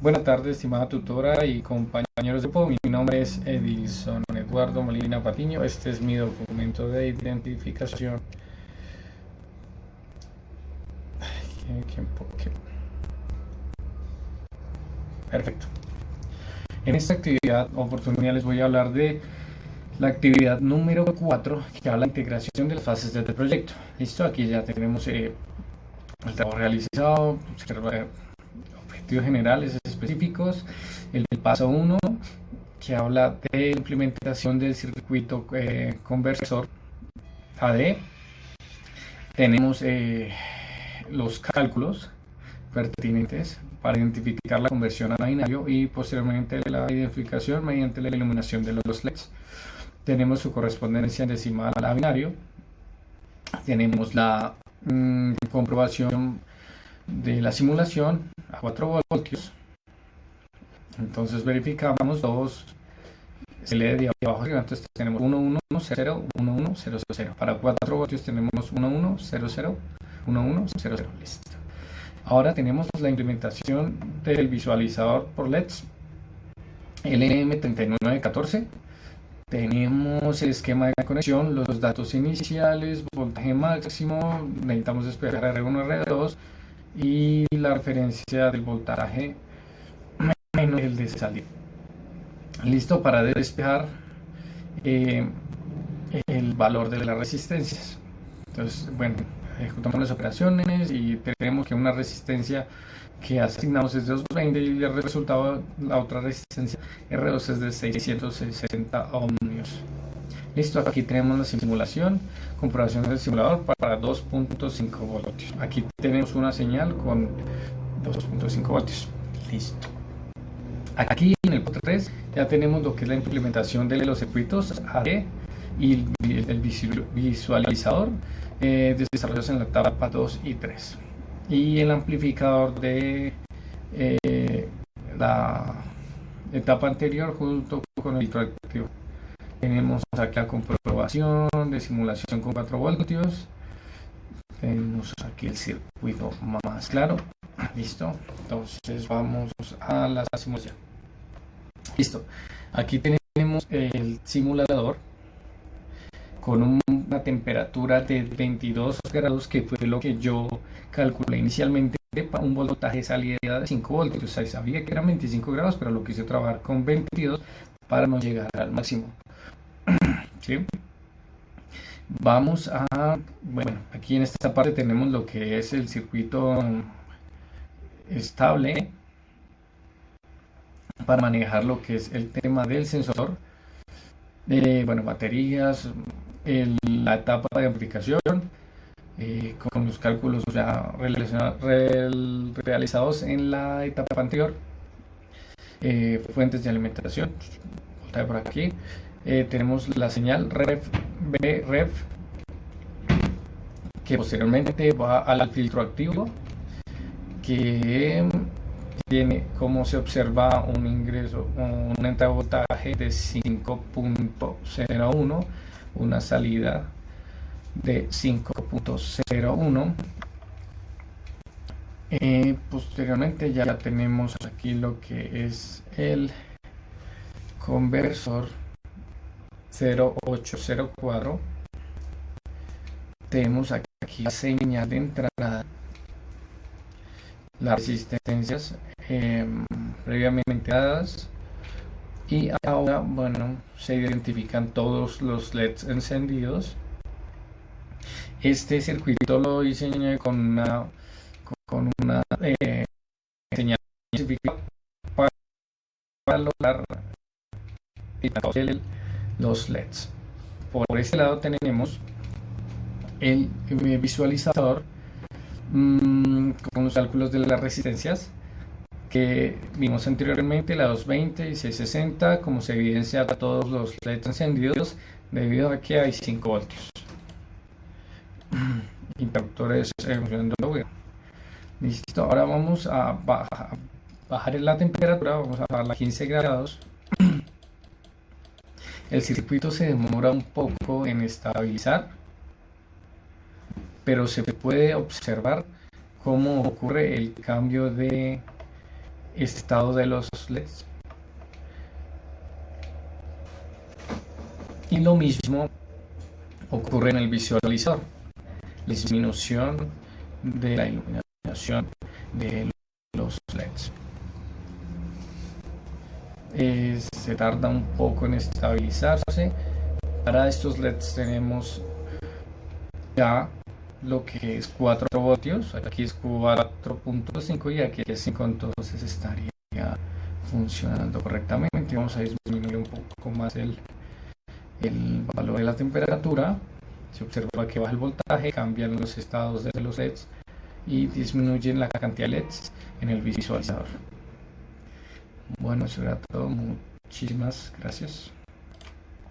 Buenas tardes, estimada tutora y compañeros de grupo. Mi nombre es Edilson Eduardo Molina Patiño. Este es mi documento de identificación. Perfecto. En esta oportunidad les voy a hablar de la actividad número 4, que habla de integración de las fases del proyecto. Listo, aquí ya tenemos el trabajo realizado, objetivos generales específicos, el paso 1, que habla de implementación del circuito conversor AD. Tenemos los cálculos pertinentes para identificar la conversión a binario y posteriormente la identificación mediante la iluminación de los LEDs. Tenemos su correspondencia decimal a binario. Tenemos la comprobación de la simulación a 4 voltios. Entonces verificamos dos, se lee de abajo arriba. Entonces tenemos 1100, 1100. Para 4 voltios tenemos 1100, 1100. Listo. Ahora tenemos la implementación del visualizador por LEDs LM3914. Tenemos el esquema de conexión, los datos iniciales, voltaje máximo, necesitamos despejar R1, R2 y la referencia del voltaje menos el de salida. Listo para despejar el valor de las resistencias. Entonces, bueno, ejecutamos las operaciones y tenemos que una resistencia que asignamos es de 220 y el resultado, la otra resistencia R2 es de 660 ohmios. Listo, aquí tenemos la simulación, comprobación del simulador para 2.5 voltios. Aquí tenemos una señal con 2.5 voltios. Listo. Aquí en el punto 3 ya tenemos lo que es la implementación de los circuitos AD y el visualizador desarrollados en la etapa 2 y 3 y el amplificador de la etapa anterior junto con el filtro activo. Tenemos aquí la comprobación de simulación con 4 voltios. Tenemos aquí el circuito más claro. Listo. Entonces vamos a la simulación. Listo. Aquí tenemos el simulador con una temperatura de 22 grados, que fue lo que yo calculé inicialmente para un voltaje de salida de 5 voltios. O sea, sabía que eran 25 grados, pero lo quise trabajar con 22 para no llegar al máximo. ¿Sí? Vamos a, bueno, aquí en esta parte tenemos lo que es el circuito estable para manejar lo que es el tema del sensor, bueno, baterías, la etapa de amplificación, con los cálculos ya realizados en la etapa anterior, fuentes de alimentación, por aquí. Tenemos la señal ref, que posteriormente va al filtro activo, que tiene, como se observa, un ingreso, una entrada de voltaje de 5.01, una salida de 5.01. Posteriormente ya tenemos aquí lo que es el conversor 0804. Tenemos aquí la señal de entrada, las resistencias previamente dadas, y ahora, bueno, se identifican todos los LEDs encendidos. Este circuito lo diseñé con una señal específica para lograr los LEDs. Por este lado tenemos el visualizador con los cálculos de las resistencias que vimos anteriormente, la 220 y 660, como se evidencia a todos los LEDs encendidos debido a que hay 5 voltios. Interruptores funcionando bien. Listo, ahora vamos a bajar la temperatura, vamos a bajarla a 15 grados. El circuito se demora un poco en estabilizar, pero se puede observar cómo ocurre el cambio de estado de los LEDs. Y lo mismo ocurre en el visualizador, disminución de la iluminación de los LEDs. Se tarda un poco en estabilizarse. Para estos LEDs tenemos ya lo que es 4 voltios, aquí es 4.5 y aquí es 5, entonces estaría funcionando correctamente. Vamos a disminuir un poco más el valor de la temperatura. Se observa que baja el voltaje, cambian los estados de los LEDs y disminuyen la cantidad de LEDs en el visualizador. Bueno, eso era todo. Muchísimas gracias.